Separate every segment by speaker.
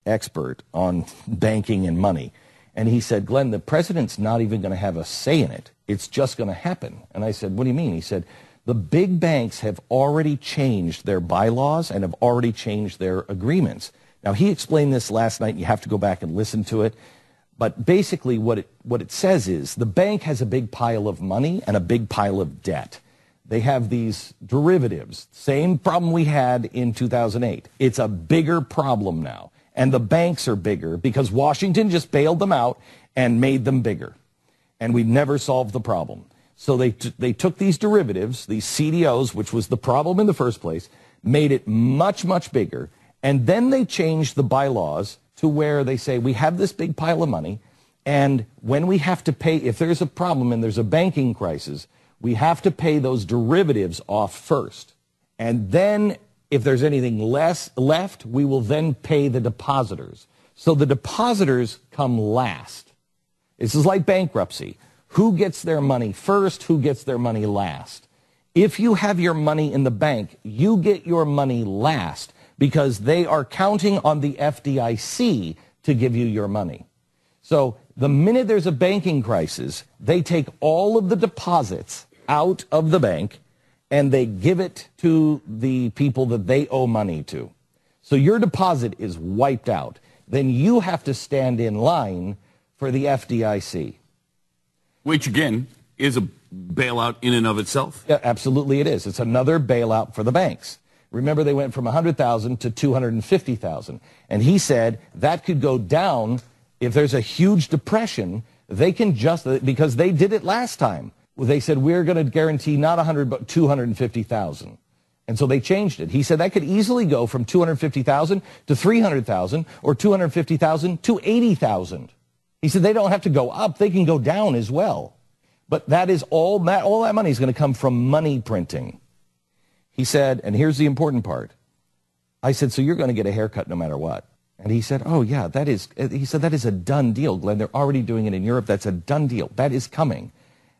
Speaker 1: expert on banking and money. And he said, Glenn, the president's not even going to have a say in it. It's just going to happen. And I said, what do you mean? He said, the big banks have already changed their bylaws and have already changed their agreements. Now, he explained this last night, and you have to go back and listen to it. But basically what it says is the bank has a big pile of money and a big pile of debt. They have these derivatives, same problem we had in 2008. It's a bigger problem now. And the banks are bigger because Washington just bailed them out and made them bigger. And we never solved the problem. So they took these derivatives, these CDOs, which was the problem in the first place, made it much, much bigger. And then they changed the bylaws to where they say, we have this big pile of money, and when we have to pay, if there's a problem and there's a banking crisis, we have to pay those derivatives off first. And then if there's anything left, we will then pay the depositors. So the depositors come last. This is like bankruptcy. Who gets their money first? Who gets their money last? If you have your money in the bank, you get your money last because they are counting on the FDIC to give you your money. So the minute there's a banking crisis, they take all of the deposits out of the bank and they give it to the people that they owe money to. So your deposit is wiped out. Then you have to stand in line for the FDIC.
Speaker 2: Which, again, is a bailout in and of itself.
Speaker 1: Yeah, absolutely it is. It's another bailout for the banks. Remember, they went from 100,000 to 250,000. And he said that could go down if there's a huge depression. They can just, because they did it last time. They said, we're going to guarantee not 100, but 250,000. And so they changed it. He said that could easily go from 250,000 to 300,000 or 250,000 to 80,000. He said they don't have to go up. They can go down as well. But that is all that money is going to come from money printing. He said, and here's the important part. I said, so you're going to get a haircut no matter what. And he said, oh, yeah, he said, that is a done deal, Glenn. They're already doing it in Europe. That's a done deal. That is coming.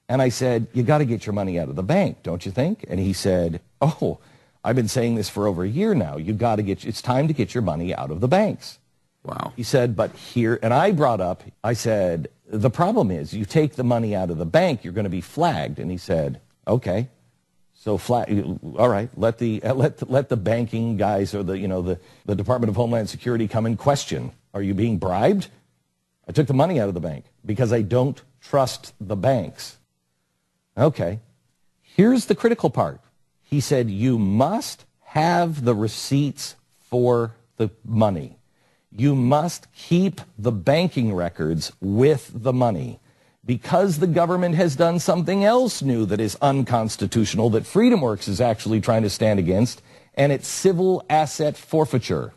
Speaker 1: And I said, you got to get your money out of the bank, don't you think? And he said, oh, I've been saying this for over a year now. It's time to get your money out of the banks.
Speaker 2: Wow.
Speaker 1: He said, but here, and I said, the problem is you take the money out of the bank, you're going to be flagged. And he said, okay, so all right, let the banking guys or the Department of Homeland Security come and question. Are you being bribed? I took the money out of the bank because I don't trust the banks. Okay, here's the critical part. He said, you must have the receipts for the money. You must keep the banking records with the money because the government has done something else new that is unconstitutional that FreedomWorks is actually trying to stand against, and it's civil asset forfeiture.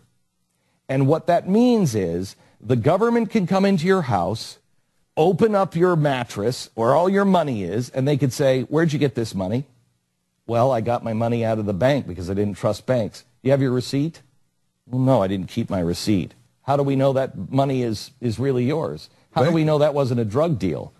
Speaker 1: And what that means is the government can come into your house, open up your mattress where all your money is, and they could say, where'd you get this money? Well, I got my money out of the bank because I didn't trust banks. You have your receipt? Well, no, I didn't keep my receipt. How do we know that money is really yours? How do we know that wasn't a drug deal?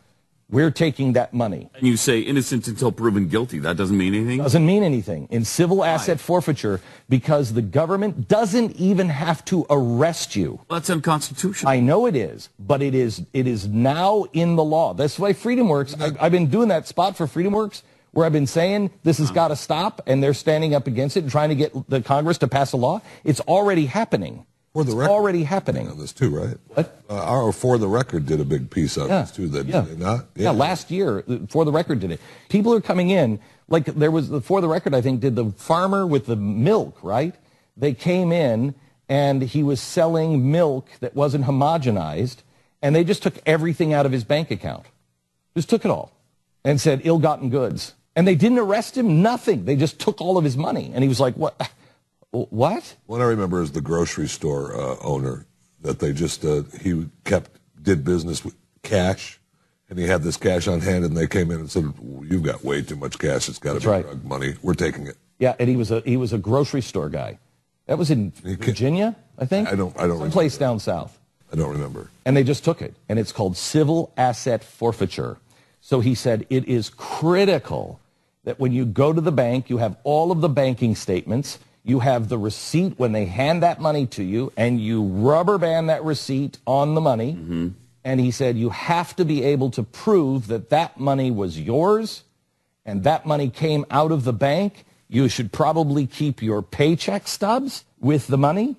Speaker 1: We're taking that money.
Speaker 2: And you say innocent until proven guilty. That doesn't mean anything?
Speaker 1: Doesn't mean anything. In civil asset forfeiture, because the government doesn't even have to arrest you.
Speaker 2: Well, that's unconstitutional.
Speaker 1: I know it is, but it is now in the law. That's why FreedomWorks, I've been doing that spot for FreedomWorks where I've been saying this has got to stop, and they're standing up against it and trying to get the Congress to pass a law. It's already happening.
Speaker 3: It's
Speaker 1: already happening.
Speaker 3: On this too, right?
Speaker 1: What?
Speaker 3: Our For the Record did a big piece on this too. Did they not?
Speaker 1: Yeah, last year, For the Record did it. People are coming in, like there was, For the Record, I think, did the farmer with the milk, right? They came in, and he was selling milk that wasn't homogenized, and they just took everything out of his bank account. Just took it all, and said, ill-gotten goods. And they didn't arrest him, nothing. They just took all of his money. And he was like, what? What?
Speaker 3: What I remember is the grocery store owner that they just he did business with cash, and he had this cash on hand, and they came in and said, "You've got way too much cash. It's got to be drug money. We're taking it."
Speaker 1: Yeah, and he was a grocery store guy. That was in Virginia, I think.
Speaker 3: I don't remember.
Speaker 1: Someplace down south.
Speaker 3: I don't remember.
Speaker 1: And they just took it, and it's called civil asset forfeiture. So he said it is critical that when you go to the bank, you have all of the banking statements. You have the receipt when they hand that money to you, and you rubber band that receipt on the money. Mm-hmm. And he said you have to be able to prove that that money was yours and that money came out of the bank. You should probably keep your paycheck stubs with the money.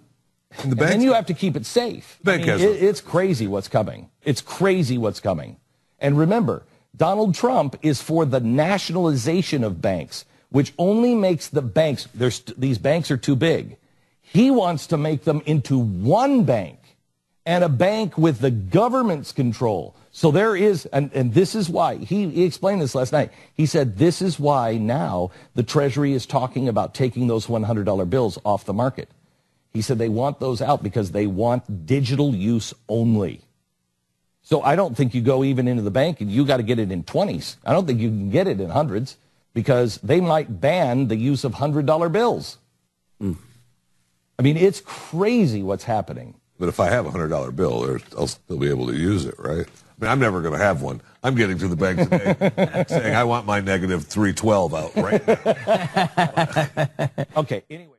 Speaker 1: And then you have to keep it safe. It's crazy what's coming. It's crazy what's coming. And remember, Donald Trump is for the nationalization of banks, which only makes the banks, these banks are too big. He wants to make them into one bank, and a bank with the government's control. So there is, and this is why, he explained this last night. He said this is why now the Treasury is talking about taking those $100 bills off the market. He said they want those out because they want digital use only. So I don't think you go even into the bank and you got to get it in 20s. I don't think you can get it in hundreds because they might ban the use of $100 bills. Mm. I mean, it's crazy what's happening.
Speaker 3: But if I have a $100 bill, I'll still be able to use it, right? I mean, I'm never going to have one. I'm getting to the bank today saying I want my negative 312 out right now.
Speaker 1: Okay, anyway.